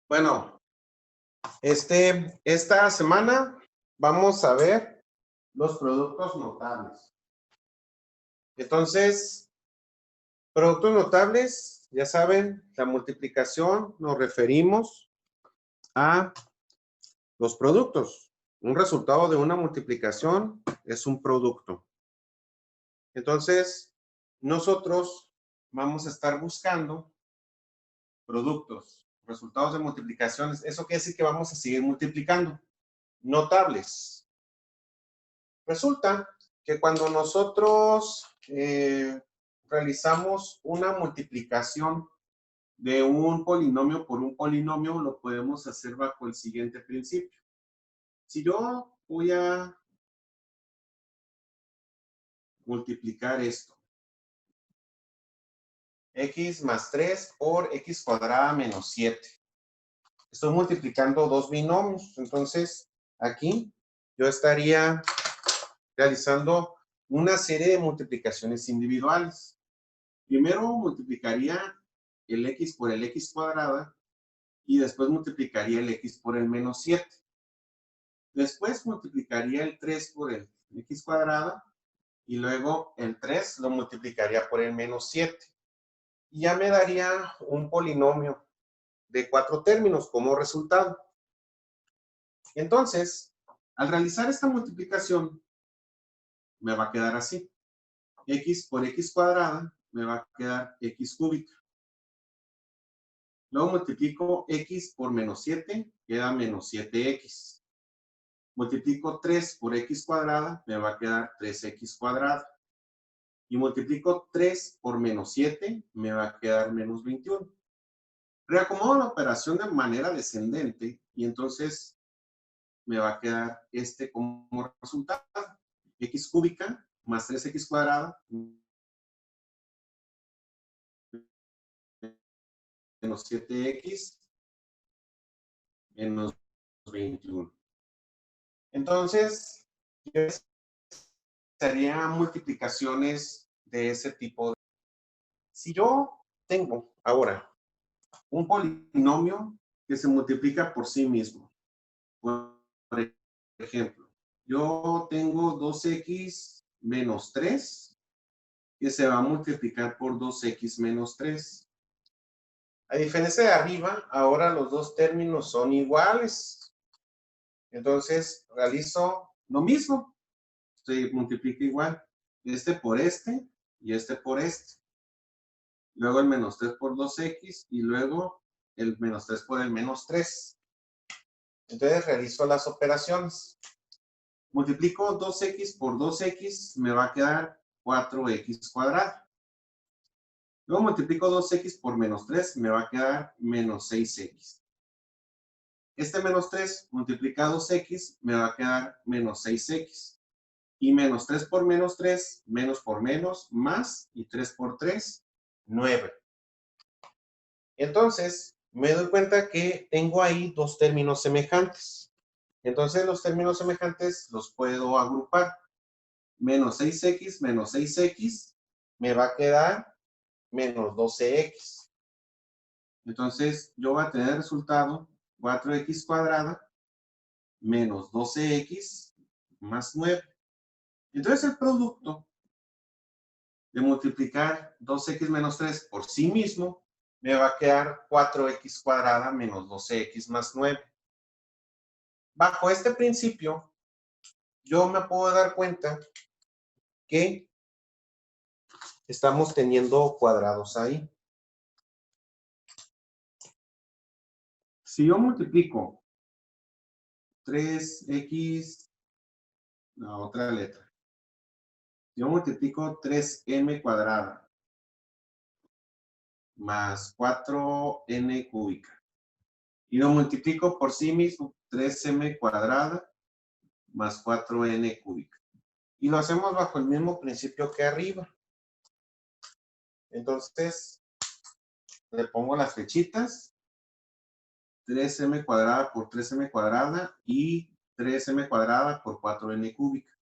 Bueno, esta semana vamos a ver los productos notables. Entonces, productos notables, ya saben, la multiplicación nos referimos a los productos. Un resultado de una multiplicación es un producto. Entonces, nosotros vamos a estar buscando productos, resultados de multiplicaciones. Eso quiere decir que vamos a seguir multiplicando. Notables. Resulta que cuando nosotros realizamos una multiplicación de un polinomio por un polinomio, lo podemos hacer bajo el siguiente principio. Si yo voy a multiplicar esto, x más 3 por x cuadrada menos 7. Estoy multiplicando dos binomios, entonces aquí yo estaría realizando una serie de multiplicaciones individuales. Primero multiplicaría el x por el x cuadrada y después multiplicaría el x por el menos 7. Después multiplicaría el 3 por el x cuadrada y luego el 3 lo multiplicaría por el menos 7. Y ya me daría un polinomio de 4 términos como resultado. Entonces, al realizar esta multiplicación, me va a quedar así. X por x cuadrada me va a quedar x cúbica. Luego multiplico x por menos 7, queda menos 7x. Multiplico 3 por x cuadrada, me va a quedar 3x cuadrada. Y multiplico 3 por menos 7, me va a quedar menos 21. Reacomodo la operación de manera descendente y entonces me va a quedar como resultado. X cúbica más 3x cuadrada menos 7x menos 21. Entonces, serían multiplicaciones de ese tipo. Si yo tengo ahora un polinomio que se multiplica por sí mismo, por ejemplo, yo tengo 2x menos 3 que se va a multiplicar por 2x menos 3. A diferencia de arriba, ahora los dos términos son iguales. Entonces, realizo lo mismo. Se multiplica igual. Este por este y este por este. Luego el menos 3 por 2x y luego el menos 3 por el menos 3. Entonces, realizo las operaciones. Multiplico 2x por 2x, me va a quedar 4x cuadrada. Luego multiplico 2x por menos 3, me va a quedar menos 6x. Este menos 3 multiplicado 2x me va a quedar menos 6x. Y menos 3 por menos 3, menos por menos, más, y 3 por 3, 9. Entonces, me doy cuenta que tengo ahí dos términos semejantes. Entonces, los términos semejantes los puedo agrupar. Menos 6x, me va a quedar menos 12x. Entonces, yo voy a tener el resultado 4x cuadrada menos 12x más 9. Entonces, el producto de multiplicar 2x menos 3 por sí mismo me va a quedar 4x cuadrada menos 12x más 9. Bajo este principio, yo me puedo dar cuenta que estamos teniendo cuadrados ahí. Si yo multiplico 3x, la otra letra. Yo multiplico 3m cuadrada más 4n cúbica. Y lo multiplico por sí mismo, 3m cuadrada más 4n cúbica. Y lo hacemos bajo el mismo principio que arriba. Entonces, le pongo las flechitas. 3m cuadrada por 3m cuadrada y 3m cuadrada por 4n cúbica.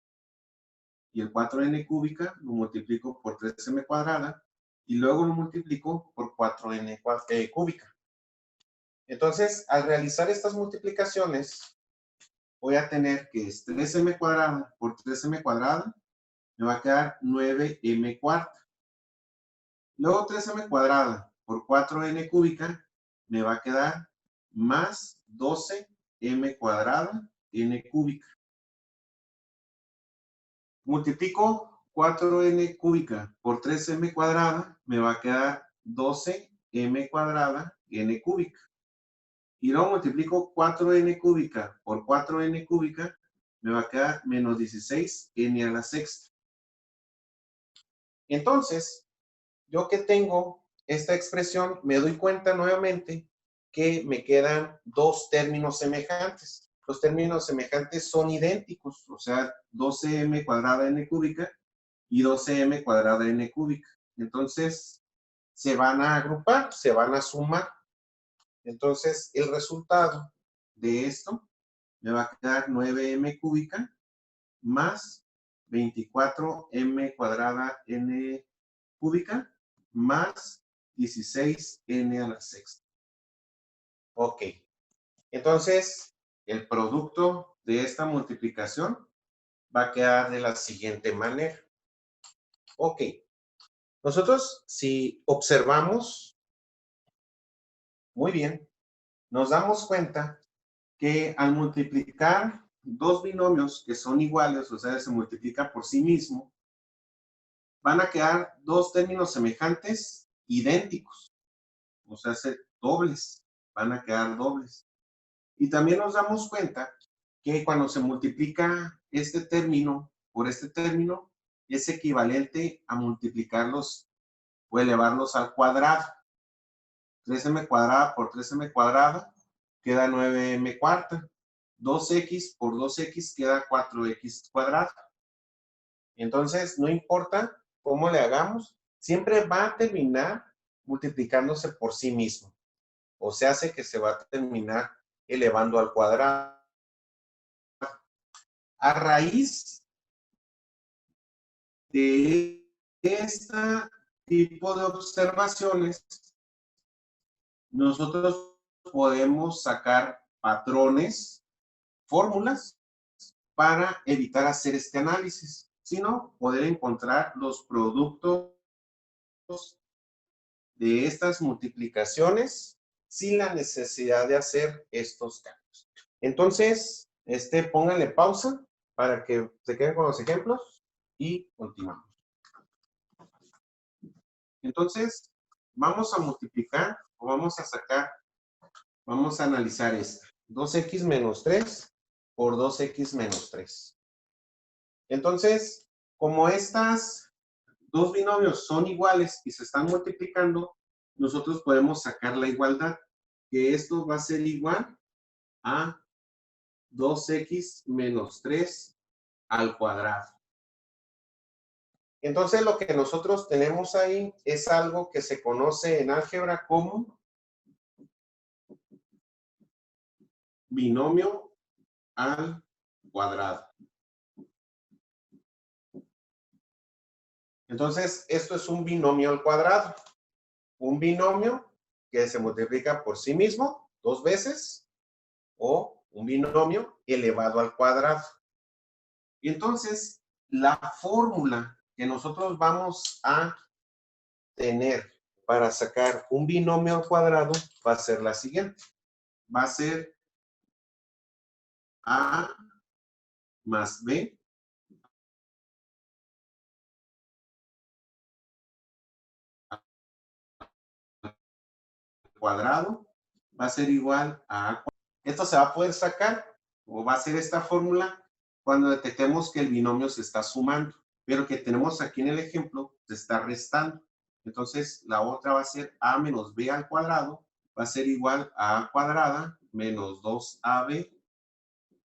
Y el 4n cúbica lo multiplico por 3m cuadrada y luego lo multiplico por 4n cúbica. Entonces, al realizar estas multiplicaciones, voy a tener que es 3m cuadrada por 3m cuadrada, me va a quedar 9m cuarta. Luego 3m cuadrada por 4n cúbica, me va a quedar más 12m cuadrada n cúbica. Multiplico 4n cúbica por 3m cuadrada, me va a quedar 12m cuadrada n cúbica. Y luego multiplico 4n cúbica por 4n cúbica, me va a quedar menos 16n a la sexta. Entonces, yo que tengo esta expresión, me doy cuenta nuevamente que me quedan dos términos semejantes. Los términos semejantes son idénticos, o sea, 12m cuadrada n cúbica y 12m cuadrada n cúbica. Entonces, se van a agrupar, se van a sumar. Entonces, el resultado de esto me va a quedar 9m cúbica más 24m cuadrada n cúbica más 16n a la sexta. Ok. Entonces, el producto de esta multiplicación va a quedar de la siguiente manera. Ok. Nosotros, si observamos muy bien, nos damos cuenta que al multiplicar dos binomios que son iguales, o sea, se multiplica por sí mismo, van a quedar dos términos semejantes idénticos, o sea, dobles, van a quedar dobles. Y también nos damos cuenta que cuando se multiplica este término por este término, es equivalente a multiplicarlos o elevarlos al cuadrado. 3m cuadrada por 3m cuadrada queda 9m cuarta. 2x por 2x queda 4x cuadrada. Entonces, no importa cómo le hagamos, siempre va a terminar multiplicándose por sí mismo. O sea, hace que se va a terminar elevando al cuadrado. A raíz de este tipo de observaciones, nosotros podemos sacar patrones, fórmulas, para evitar hacer este análisis, sino poder encontrar los productos de estas multiplicaciones sin la necesidad de hacer estos cambios. Entonces, pónganle pausa para que se queden con los ejemplos y continuamos. Entonces, vamos a multiplicar o vamos a sacar, vamos a analizar esta. 2x menos 3 por 2x menos 3. Entonces, como estas dos binomios son iguales y se están multiplicando, nosotros podemos sacar la igualdad, que esto va a ser igual a 2x menos 3 al cuadrado. Entonces, lo que nosotros tenemos ahí es algo que se conoce en álgebra como binomio al cuadrado. Entonces, esto es un binomio al cuadrado. Un binomio que se multiplica por sí mismo dos veces o un binomio elevado al cuadrado. Y entonces, la fórmula que nosotros vamos a tener para sacar un binomio al cuadrado va a ser la siguiente. Va a ser A más B cuadrado va a ser igual a A cuadrado. Esto se va a poder sacar o va a ser esta fórmula cuando detectemos que el binomio se está sumando, pero que tenemos aquí en el ejemplo se está restando. Entonces, la otra va a ser A menos B al cuadrado, va a ser igual a A cuadrada menos 2AB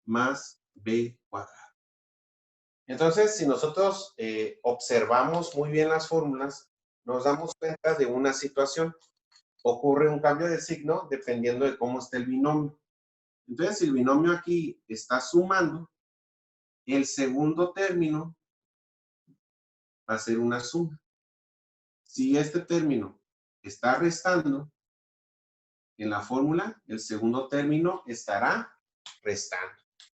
más B cuadrada. Entonces, si nosotros observamos muy bien las fórmulas, nos damos cuenta de una situación. Ocurre un cambio de signo dependiendo de cómo esté el binomio. Entonces, si el binomio aquí está sumando, el segundo término va a ser una suma. Si este término está restando, en la fórmula, el segundo término estará restando.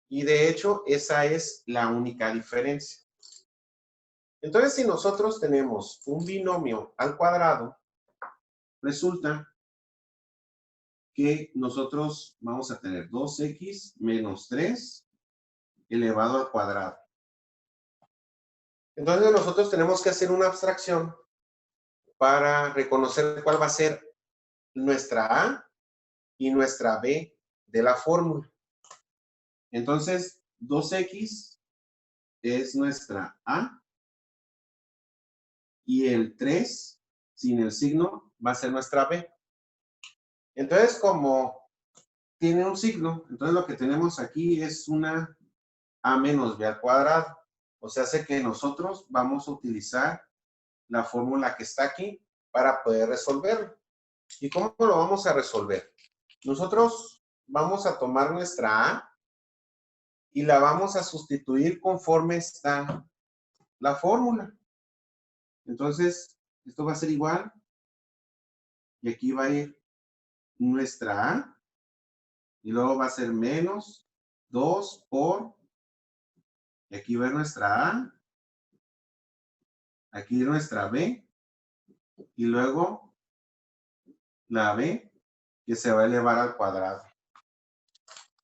Y de hecho, esa es la única diferencia. Entonces, si nosotros tenemos un binomio al cuadrado, resulta que nosotros vamos a tener 2x menos 3 elevado al cuadrado. Entonces, nosotros tenemos que hacer una abstracción para reconocer cuál va a ser nuestra a y nuestra b de la fórmula. Entonces, 2x es nuestra a y el 3 sin el signo va a ser nuestra b. Entonces, como tiene un signo, entonces lo que tenemos aquí es una a menos b al cuadrado. O sea, hace que nosotros vamos a utilizar la fórmula que está aquí para poder resolverlo. ¿Y cómo lo vamos a resolver? Nosotros vamos a tomar nuestra a y la vamos a sustituir conforme está la fórmula. Entonces, esto va a ser igual y aquí va a ir nuestra a y luego va a ser menos 2 por, y aquí va nuestra a, aquí nuestra b y luego la b que se va a elevar al cuadrado.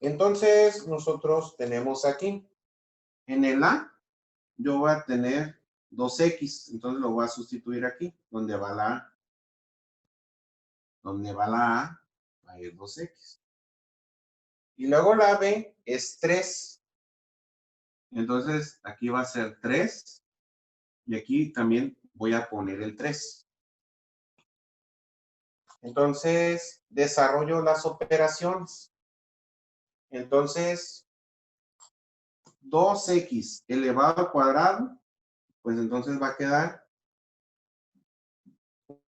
Entonces, nosotros tenemos aquí, en el a, yo voy a tener 2x, entonces lo voy a sustituir aquí, donde va la a. Donde va la a, va a ir 2x. Y luego la b es 3. Entonces, aquí va a ser 3. Y aquí también voy a poner el 3. Entonces, desarrollo las operaciones. Entonces, 2x elevado al cuadrado, pues entonces va a quedar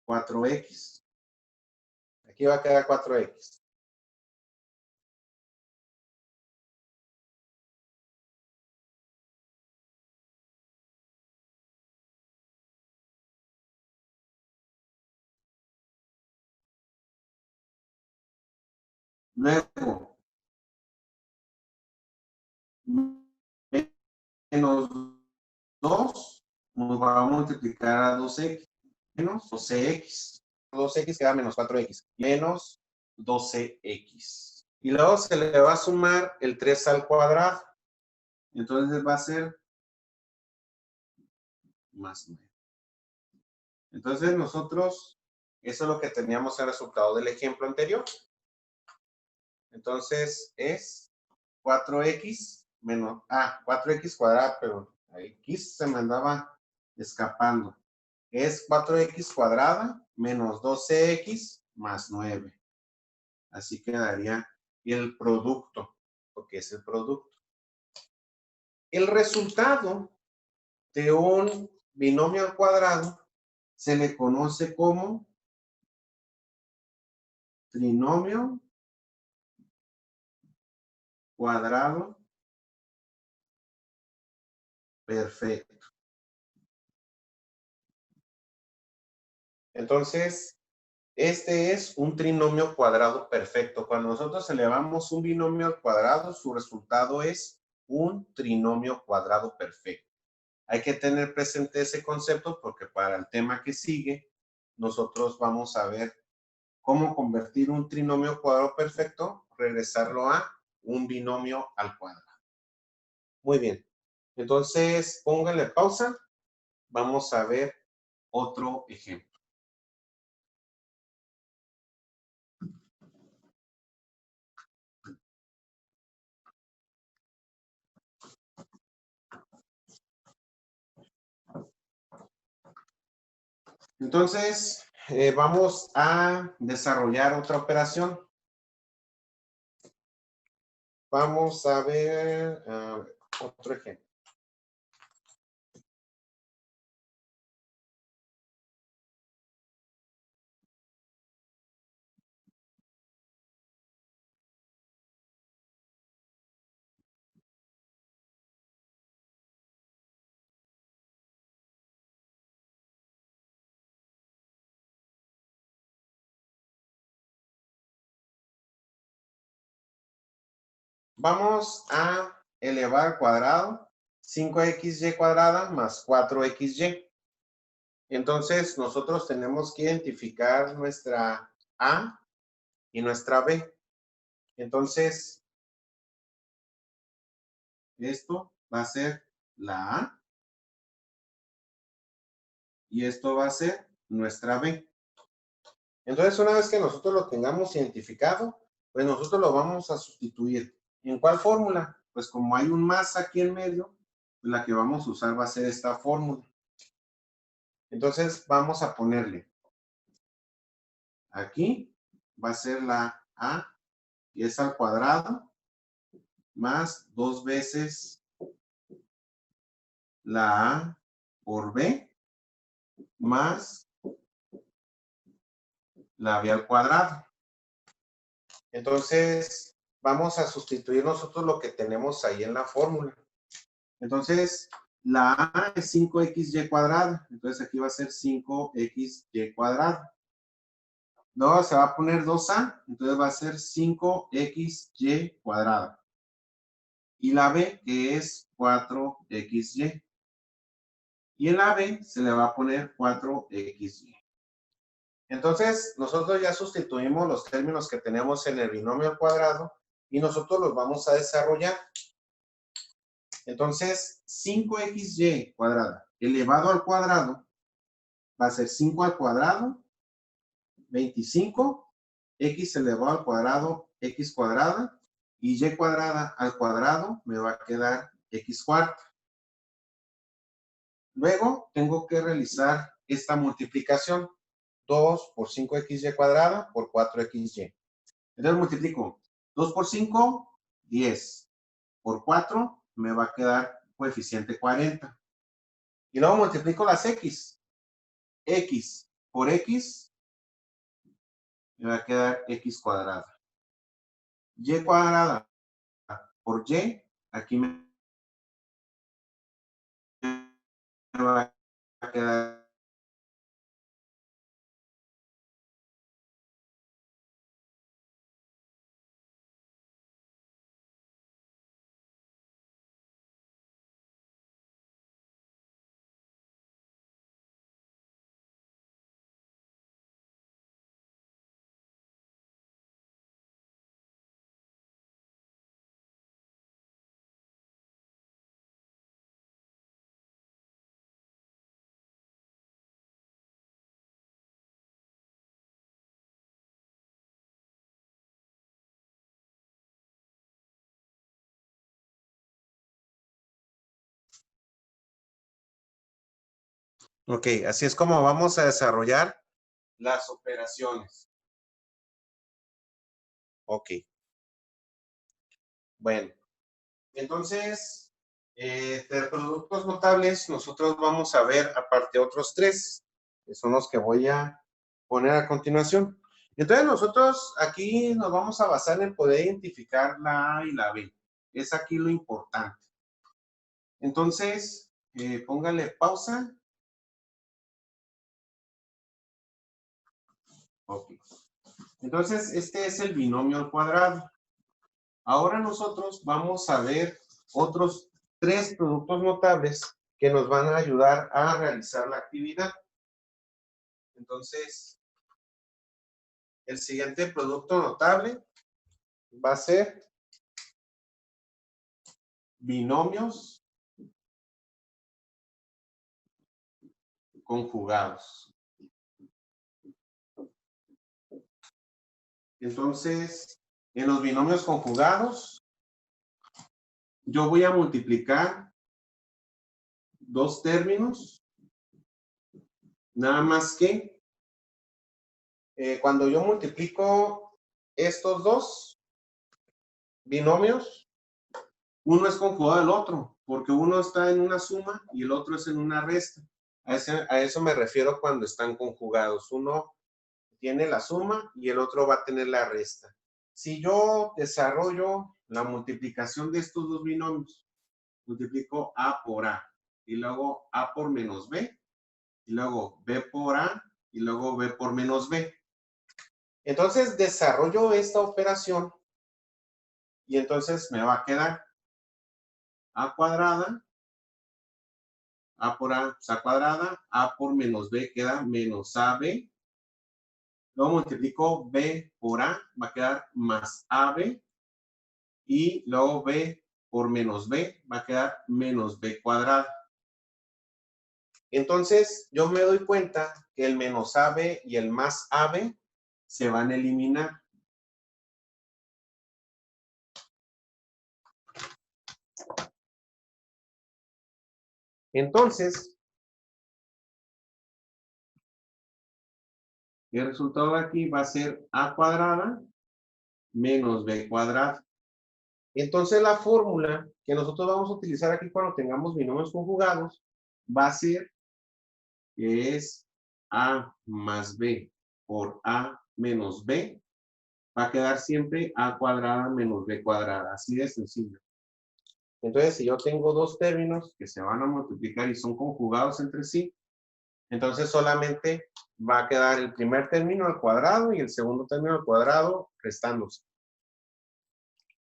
4x. Aquí va a quedar 4x. Luego, menos 2 nos va a multiplicar a 2x. Menos 12x. 2x queda menos 4x. Menos 12x. Y luego se le va a sumar el 3 al cuadrado. Entonces va a ser más 9. Entonces nosotros, eso es lo que teníamos el resultado del ejemplo anterior. Entonces es 4x menos, 4x cuadrado, pero x se me andaba escapando. Es 4x cuadrada menos 12x más 9. Así quedaría el producto, porque es el producto. El resultado de un binomio al cuadrado se le conoce como trinomio cuadrado perfecto. Entonces, este es un trinomio cuadrado perfecto. Cuando nosotros elevamos un binomio al cuadrado, su resultado es un trinomio cuadrado perfecto. Hay que tener presente ese concepto porque para el tema que sigue, nosotros vamos a ver cómo convertir un trinomio cuadrado perfecto, regresarlo a un binomio al cuadrado. Muy bien. Entonces, pónganle pausa. Vamos a ver otro ejemplo. Entonces, vamos a desarrollar otra operación. Vamos a ver otro ejemplo. vamos a elevar al cuadrado 5xy cuadrada más 4xy. Entonces, nosotros tenemos que identificar nuestra A y nuestra B. Entonces, esto va a ser la A y esto va a ser nuestra B. Entonces, una vez que nosotros lo tengamos identificado, pues nosotros lo vamos a sustituir. ¿En cuál fórmula? Pues como hay un más aquí en medio, pues la que vamos a usar va a ser esta fórmula. Entonces, vamos a ponerle aquí, va a ser la A y es al cuadrado más 2 veces la A por B más la B al cuadrado. Entonces, vamos a sustituir nosotros lo que tenemos ahí en la fórmula. Entonces, la A es 5xy cuadrada. Entonces, aquí va a ser 5xy cuadrada. Luego se va a poner 2A. Entonces, va a ser 5xy cuadrada. Y la B, que es 4xy. Y en la B se le va a poner 4xy. Entonces, nosotros ya sustituimos los términos que tenemos en el binomio al cuadrado y nosotros los vamos a desarrollar. Entonces, 5xy cuadrada elevado al cuadrado va a ser 5 al cuadrado, 25, x elevado al cuadrado, x cuadrada, y y cuadrada al cuadrado me va a quedar x cuarta. Luego, tengo que realizar esta multiplicación. 2 por 5xy cuadrada por 4xy. Entonces multiplico 2 por 5, 10. Por 4 me va a quedar coeficiente 40. Y luego multiplico las x. X por x me va a quedar x cuadrada. Y cuadrada por y, aquí me va a quedar ok, así es como vamos a desarrollar las operaciones. Ok. Bueno, entonces, de productos notables, nosotros vamos a ver aparte otros 3, que son los que voy a poner a continuación. Entonces, nosotros aquí nos vamos a basar en poder identificar la A y la B. Es aquí lo importante. Entonces, póngale pausa. Ok. Entonces, este es el binomio al cuadrado. Ahora nosotros vamos a ver otros 3 productos notables que nos van a ayudar a realizar la actividad. Entonces, el siguiente producto notable va a ser binomios conjugados. Entonces, en los binomios conjugados, yo voy a multiplicar 2 términos, nada más que cuando yo multiplico estos 2 binomios, uno es conjugado al otro, porque uno está en una suma y el otro es en una resta. A eso me refiero cuando están conjugados. Uno tiene la suma y el otro va a tener la resta. Si yo desarrollo la multiplicación de estos 2 binomios, multiplico A por A, y luego A por menos B, y luego B por A, y luego B por menos B. Entonces, desarrollo esta operación Y entonces me va a quedar a cuadrada, a por a, pues a cuadrada, a por menos b queda menos ab. Luego multiplico b por a, va a quedar más ab. Y luego b por menos b va a quedar menos b cuadrada. Entonces, yo me doy cuenta que el menos ab y el más ab se van a eliminar. Entonces, el resultado de aquí va a ser a cuadrada menos b cuadrada. Entonces, la fórmula que nosotros vamos a utilizar aquí cuando tengamos binomios conjugados va a ser que es a más b por a menos b. Va a quedar siempre a cuadrada menos b cuadrada. Así de sencillo. Entonces, si yo tengo dos términos que se van a multiplicar y son conjugados entre sí, entonces solamente va a quedar el primer término al cuadrado y el segundo término al cuadrado restándose.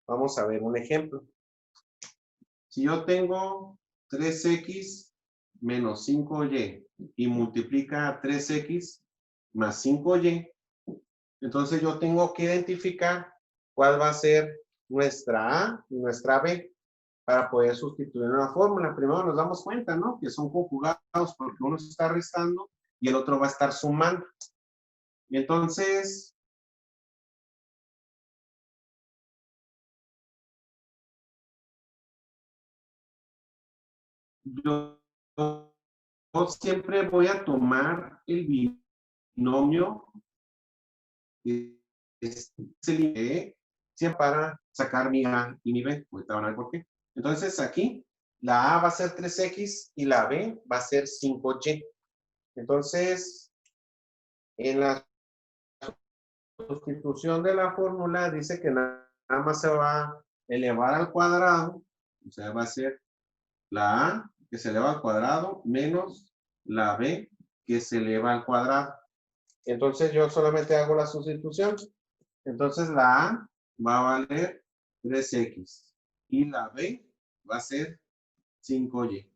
Vamos a ver un ejemplo. Si yo tengo 3x menos 5y y multiplica 3x más 5y, entonces yo tengo que identificar cuál va a ser nuestra a y nuestra b para poder sustituir una fórmula. Primero nos damos cuenta, ¿no? Que son conjugados porque uno se está restando y el otro va a estar sumando. Y entonces, yo siempre voy a tomar el binomio que es el I, siempre para sacar mi A y mi B. Ahorita van a ver por qué. Entonces, aquí, la A va a ser 3x y la B va a ser 5y. Entonces, en la sustitución de la fórmula dice que nada más se va a elevar al cuadrado, o sea, va a ser la A que se eleva al cuadrado menos la B que se eleva al cuadrado. Entonces yo solamente hago la sustitución. Entonces la A va a valer 3x y la B va a ser 5y.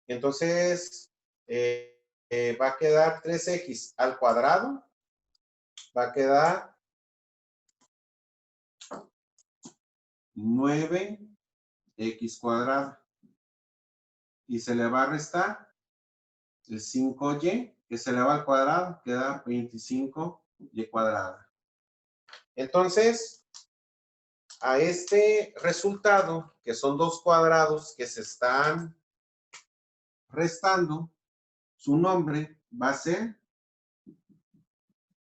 Entonces va a quedar 3x al cuadrado, va a quedar 9x cuadrado. Y se le va a restar el 5y, que se eleva al cuadrado, queda 25y cuadrada. Entonces, a este resultado, que son dos cuadrados que se están restando, su nombre va a ser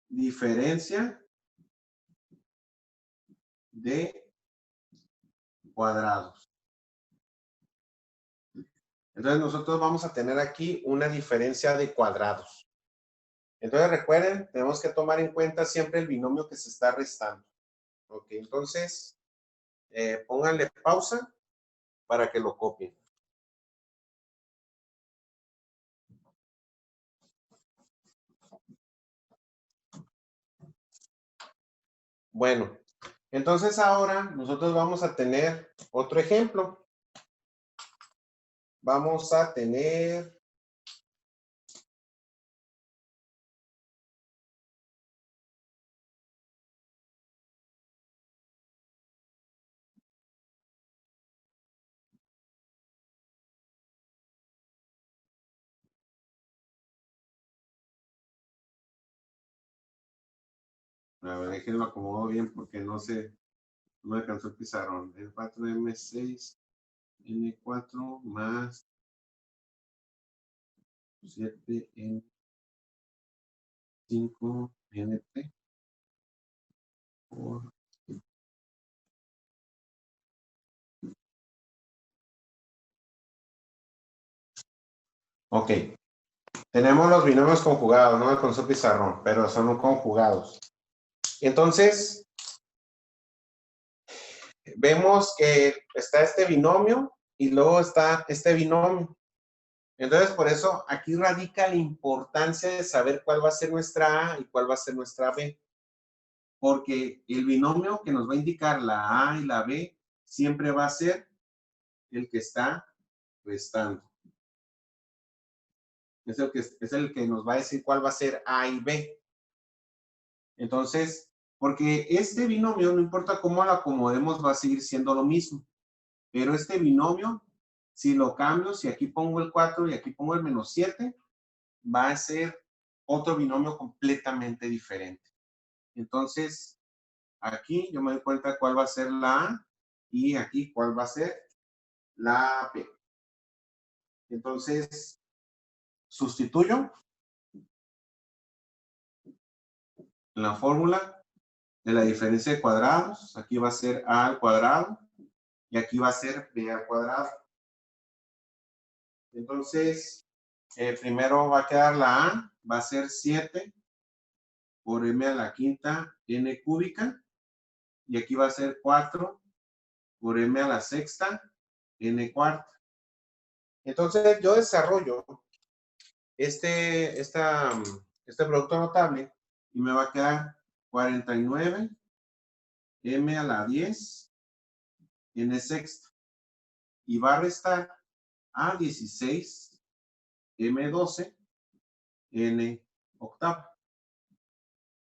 diferencia de cuadrados. Entonces nosotros vamos a tener aquí una diferencia de cuadrados. Entonces recuerden, tenemos que tomar en cuenta siempre el binomio que se está restando. Ok, entonces pónganle pausa para que lo copien. Bueno, entonces ahora nosotros vamos a tener otro ejemplo. Vamos a tener a ver, déjenlo acomodo bien porque no me alcanzó el pizarrón. El 4M6, N4 más 7N5, NT por... Ok, tenemos los binomios conjugados, no me alcanzó el pizarrón, pero son conjugados. Entonces, vemos que está este binomio y luego está este binomio. Entonces, por eso aquí radica la importancia de saber cuál va a ser nuestra A y cuál va a ser nuestra B. porque el binomio que nos va a indicar la A y la B siempre va a ser el que está restando. Es el que nos va a decir cuál va a ser A y B. Entonces, porque este binomio, no importa cómo lo acomodemos, va a seguir siendo lo mismo. Pero este binomio, si lo cambio, si aquí pongo el 4 y aquí pongo el menos 7, va a ser otro binomio completamente diferente. Entonces, aquí yo me doy cuenta cuál va a ser la A y aquí cuál va a ser la B. Entonces, sustituyo en la fórmula de la diferencia de cuadrados. Aquí va a ser A al cuadrado y aquí va a ser B al cuadrado. Entonces, primero va a quedar la A, va a ser 7 por m a la quinta n cúbica. Y aquí va a ser 4 por m a la sexta n cuarta. Entonces, yo desarrollo este producto notable y me va a quedar 49 m a la 10 n sexta. Y va a restar a 16 m12 n octava.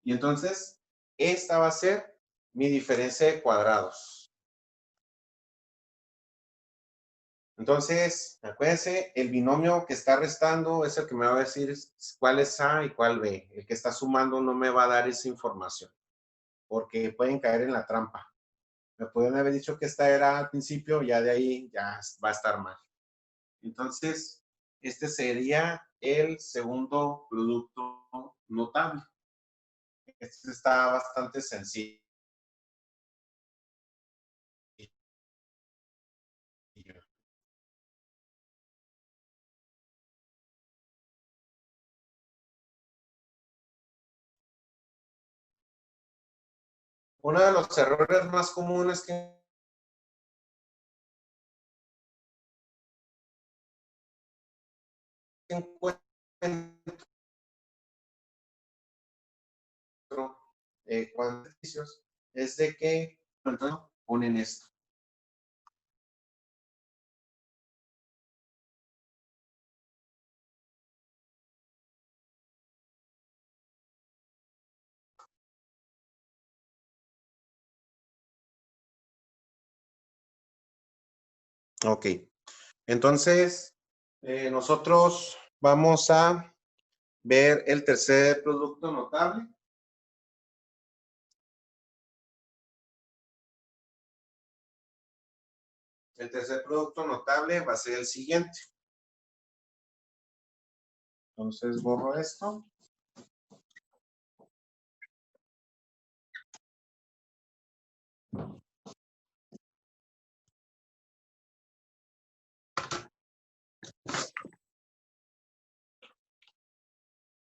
Y entonces, esta va a ser mi diferencia de cuadrados. Entonces, acuérdense, el binomio que está restando es el que me va a decir cuál es A y cuál B. El que está sumando no me va a dar esa información, porque pueden caer en la trampa. Me pueden haber dicho que esta era al principio, ya de ahí ya va a estar mal. Entonces, este sería el segundo producto notable. Este está bastante sencillo. Uno de los errores más comunes que encuentro cuando ejercicios es de que ponen esto. Ok, entonces nosotros vamos a ver el tercer producto notable. El tercer producto notable va a ser el siguiente. Entonces borro esto.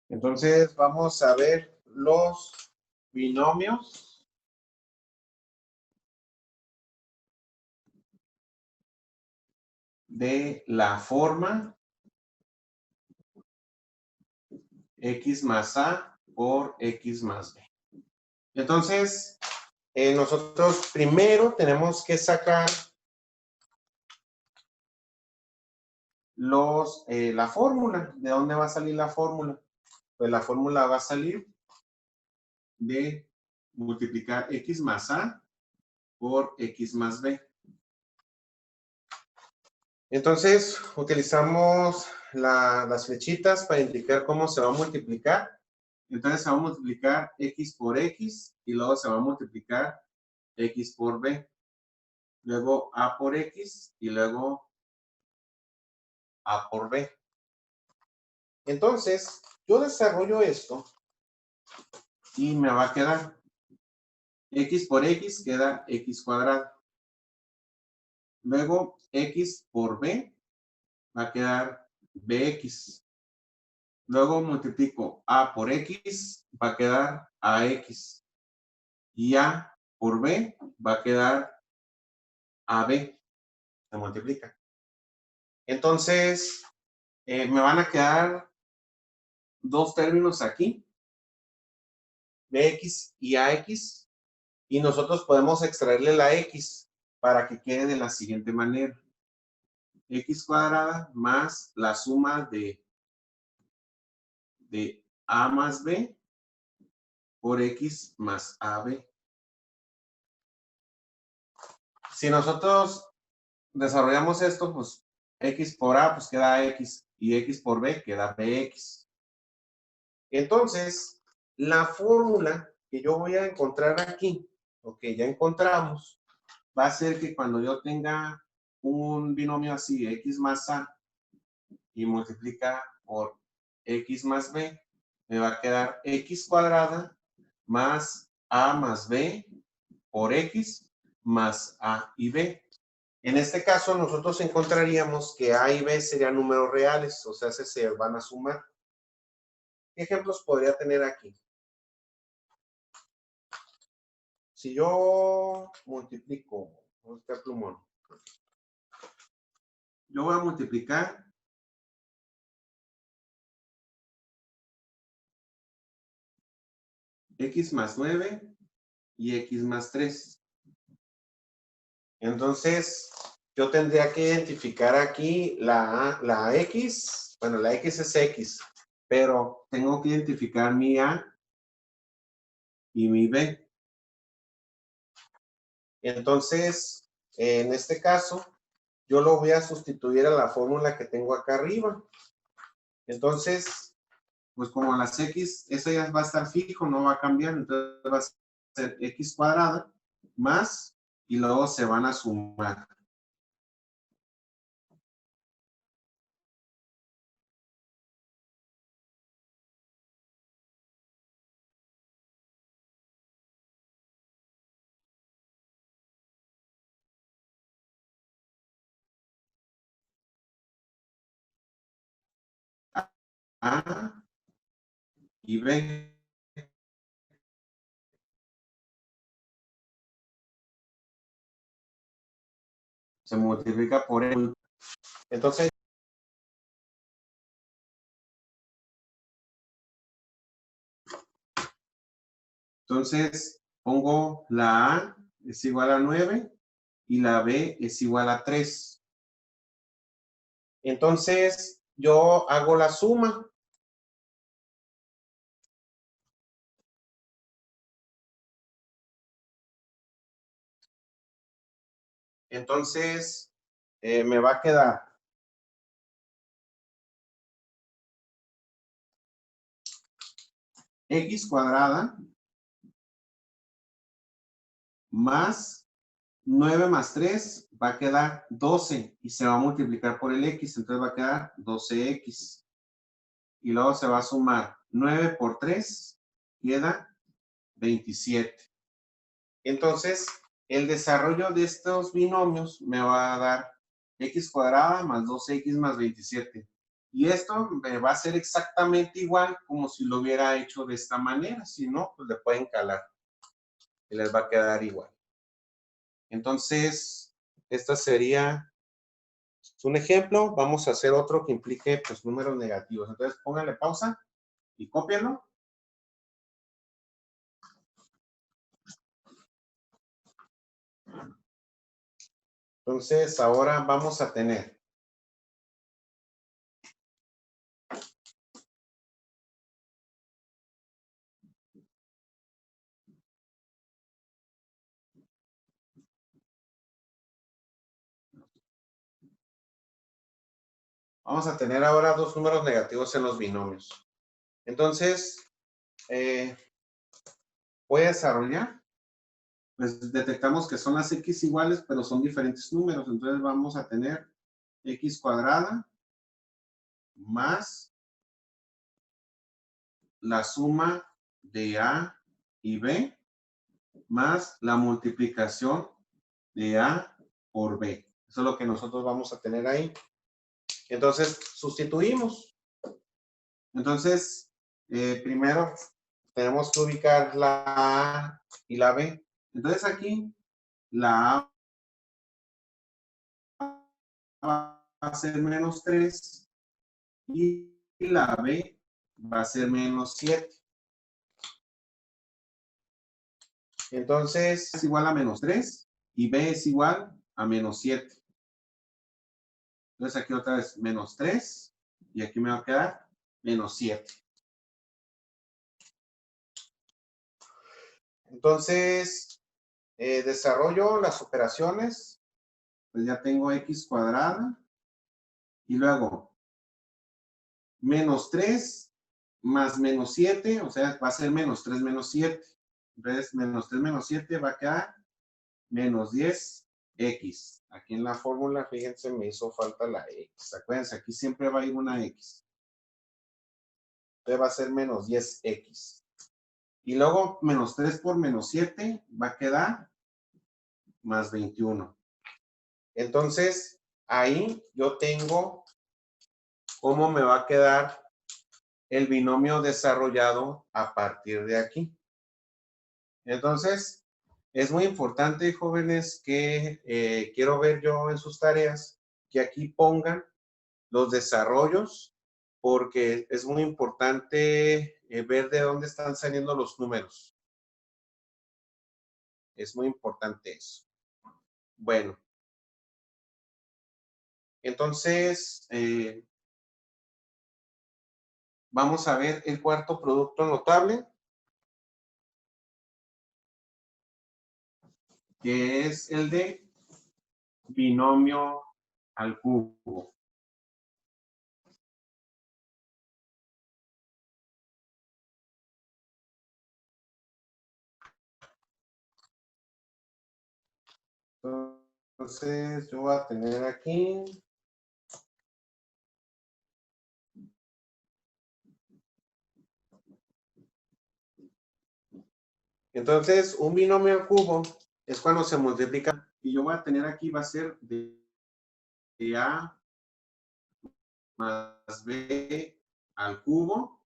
Entonces vamos a ver los binomios de la forma x más a por x más b. Entonces, nosotros primero tenemos que sacar la fórmula. ¿De dónde va a salir la fórmula? Pues la fórmula va a salir de multiplicar x más a por x más b. Entonces, utilizamos las flechitas para indicar cómo se va a multiplicar. Entonces, se va a multiplicar x por x y luego se va a multiplicar x por b. Luego a por x y luego a por b. Entonces, yo desarrollo esto y me va a quedar x por x queda x cuadrado. Luego, x por b va a quedar bx. Luego multiplico a por x, va a quedar ax. Y a por b va a quedar ab. Se multiplica. Entonces, me van a quedar dos términos aquí. bx y ax, y nosotros podemos extraerle la x para que quede de la siguiente manera. X cuadrada más la suma de a más b por x más ab. Si nosotros desarrollamos esto, pues x por a pues queda x y x por b queda bx. Entonces, la fórmula que yo voy a encontrar aquí, o que ya encontramos, va a ser que cuando yo tenga un binomio así, x más a, y multiplica por x más b, me va a quedar x cuadrada más a más b por x más a y b. En este caso, nosotros encontraríamos que a y b serían números reales, o sea, se van a sumar. ¿Qué ejemplos podría tener aquí? Si yo multiplico, ¿dónde está el plumón? Yo voy a multiplicar x más 9 y x más 3. Entonces, yo tendría que identificar aquí la x. Bueno, la x es x, pero tengo que identificar mi a y mi b. Entonces, en este caso, yo lo voy a sustituir a la fórmula que tengo acá arriba. Entonces, pues como las x, eso ya va a estar fijo, no va a cambiar, entonces va a ser x cuadrada más, y luego se van a sumar. A y B. Se multiplica por el. Entonces, pongo la A es igual a 9 y la B es igual a 3. Entonces, yo hago la suma. Entonces, me va a quedar x cuadrada más 9 más 3 va a quedar 12 y se va a multiplicar por el x, entonces va a quedar 12x. Y luego se va a sumar 9 por 3, queda 27. Entonces, el desarrollo de estos binomios me va a dar x cuadrada más 2x más 27. Y esto me va a ser exactamente igual como si lo hubiera hecho de esta manera. Si no, pues le pueden calar y les va a quedar igual. Entonces, esta sería un ejemplo. Vamos a hacer otro que implique pues, números negativos. Entonces, pónganle pausa y cópienlo. Entonces, ahora vamos a tener ahora dos números negativos en los binomios. Entonces, voy a desarrollar. Pues detectamos que son las x iguales, pero son diferentes números. Entonces vamos a tener x cuadrada más la suma de a y b más la multiplicación de a por b. Eso es lo que nosotros vamos a tener ahí. Entonces, sustituimos. Entonces, primero tenemos que ubicar la a y la b. Entonces aquí, la a va a ser menos 3 y la b va a ser menos 7. Entonces, es igual a menos 3 y b es igual a menos 7. Entonces, aquí otra vez menos 3 y aquí me va a quedar menos 7. Entonces, desarrollo las operaciones. Pues ya tengo x cuadrada y luego menos 3 más menos 7, o sea, va a ser menos 3 menos 7. Entonces, menos 3 menos 7 va a quedar menos 10x. Aquí en la fórmula, fíjense, me hizo falta la x. Acuérdense, aquí siempre va a ir una x. Entonces va a ser menos 10x. Y luego, menos 3 por menos 7 va a quedar más 21. Entonces, ahí yo tengo cómo me va a quedar el binomio desarrollado a partir de aquí. Entonces, es muy importante, jóvenes, que quiero ver yo en sus tareas que aquí pongan los desarrollos, porque es muy importante ver de dónde están saliendo los números. Es muy importante eso. Bueno, entonces, vamos a ver el cuarto producto notable, que es el de binomio al cubo. Entonces, yo voy a tener aquí entonces, un binomio al cubo es cuando se multiplica. Y yo voy a tener aquí, va a ser de A más B al cubo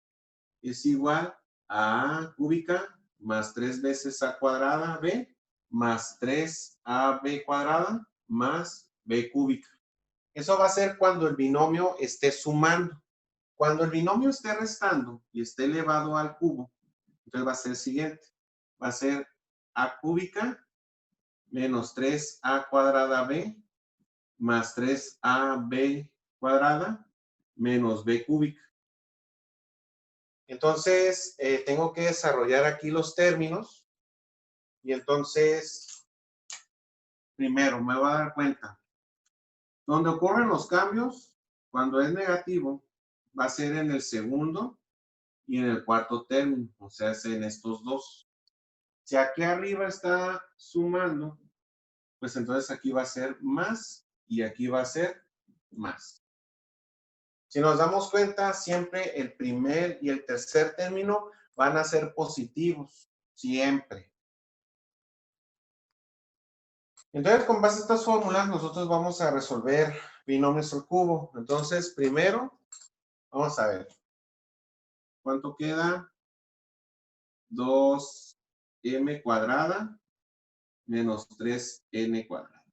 es igual a A cúbica más 3 veces A cuadrada B más 3AB cuadrada más B cúbica. Eso va a ser cuando el binomio esté sumando. Cuando el binomio esté restando y esté elevado al cubo, entonces va a ser el siguiente. Va a ser A cúbica menos 3A cuadrada B más 3AB cuadrada menos B cúbica. Entonces, tengo que desarrollar aquí los términos y entonces, primero me voy a dar cuenta. Donde ocurren los cambios, cuando es negativo, va a ser en el segundo y en el cuarto término, o sea, es en estos dos. Si aquí arriba está sumando, pues entonces aquí va a ser más y aquí va a ser más. Si nos damos cuenta, siempre el primer y el tercer término van a ser positivos, siempre. Entonces, con base a estas fórmulas, nosotros vamos a resolver binomios al cubo. Entonces, primero, vamos a ver. ¿Cuánto queda? 2m cuadrada menos 3n cuadrada.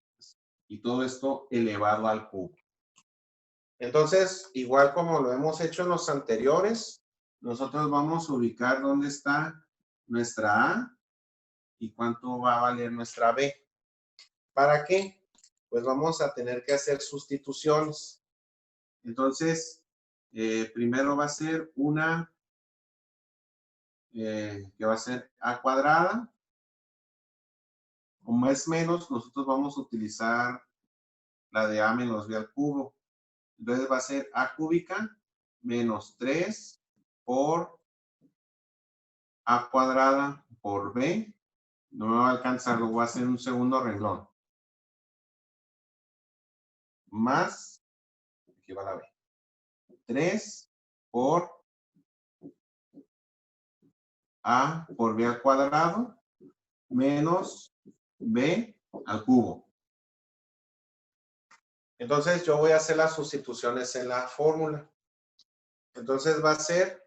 Y todo esto elevado al cubo. Entonces, igual como lo hemos hecho en los anteriores, nosotros vamos a ubicar dónde está nuestra A y cuánto va a valer nuestra B. ¿Para qué? Pues vamos a tener que hacer sustituciones. Entonces, primero va a ser una que va a ser A cuadrada. Como es menos, nosotros vamos a utilizar la de A menos B al cubo. Entonces va a ser A cúbica menos 3 por A cuadrada por B. No me va a alcanzar, lo voy a hacer en un segundo renglón. Más, aquí va la B. 3 por A por B al cuadrado menos B al cubo. Entonces yo voy a hacer las sustituciones en la fórmula. Entonces va a ser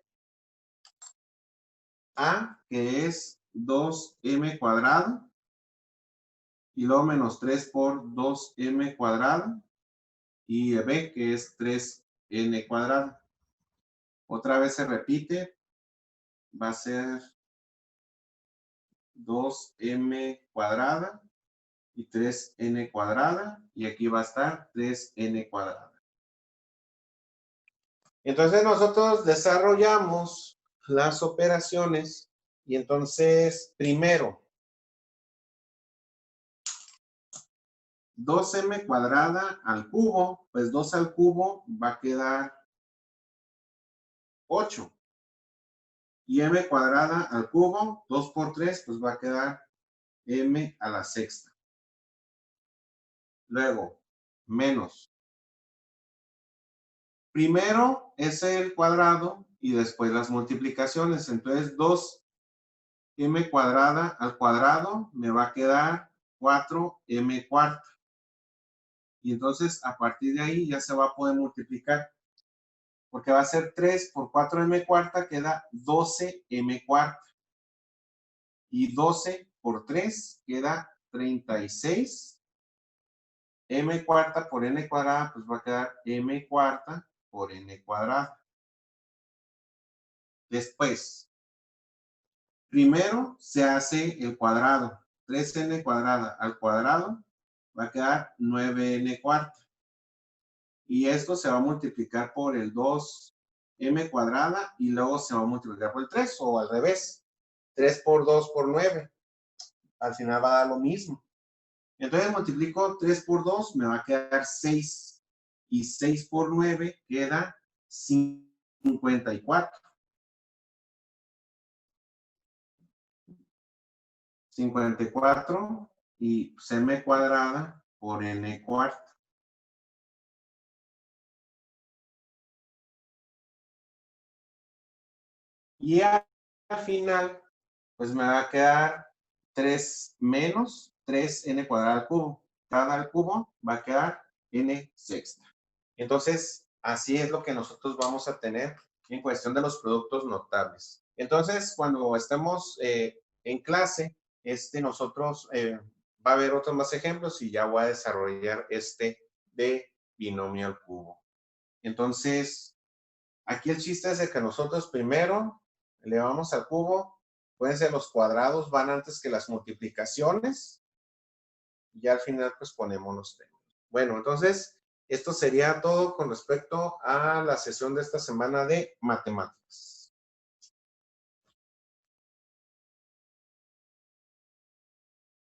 A, que es 2m cuadrado, y luego menos 3 por 2m cuadrado, y B, que es 3n cuadrado. Otra vez se repite, va a ser 2m cuadrada y 3n cuadrada, y aquí va a estar 3n cuadrada. Entonces nosotros desarrollamos las operaciones y entonces primero 2m cuadrada al cubo, pues 2 al cubo va a quedar 8. Y m cuadrada al cubo, 2 por 3, pues va a quedar m a la sexta. Luego, menos. Primero es el cuadrado y después las multiplicaciones. Entonces, 2m cuadrada al cuadrado me va a quedar 4m cuarta. Y entonces, a partir de ahí ya se va a poder multiplicar. Porque va a ser 3 por 4m cuarta, queda 12m cuarta. Y 12 por 3 queda 36. M cuarta por n cuadrada, pues va a quedar m cuarta por n cuadrada. Después, primero se hace el cuadrado. 3n cuadrada al cuadrado va a quedar 9n cuarta. Y esto se va a multiplicar por el 2m cuadrada y luego se va a multiplicar por el 3 o al revés. 3 por 2 por 9. Al final va a dar lo mismo. Entonces multiplico 3 por 2, me va a quedar 6. Y 6 por 9 queda 54. 54 y pues, m cuadrada por n cuarta. Y al final, pues me va a quedar 3 menos 3n cuadrada al cubo. Cada al cubo va a quedar n sexta. Entonces, así es lo que nosotros vamos a tener en cuestión de los productos notables. Entonces, cuando estemos en clase, nosotros va a haber otros más ejemplos y ya voy a desarrollar de binomio al cubo. Entonces, aquí el chiste es de que nosotros primero elevamos al cubo, pueden ser los cuadrados, van antes que las multiplicaciones, y al final pues ponemos los términos. Bueno, entonces, esto sería todo con respecto a la sesión de esta semana de matemáticas.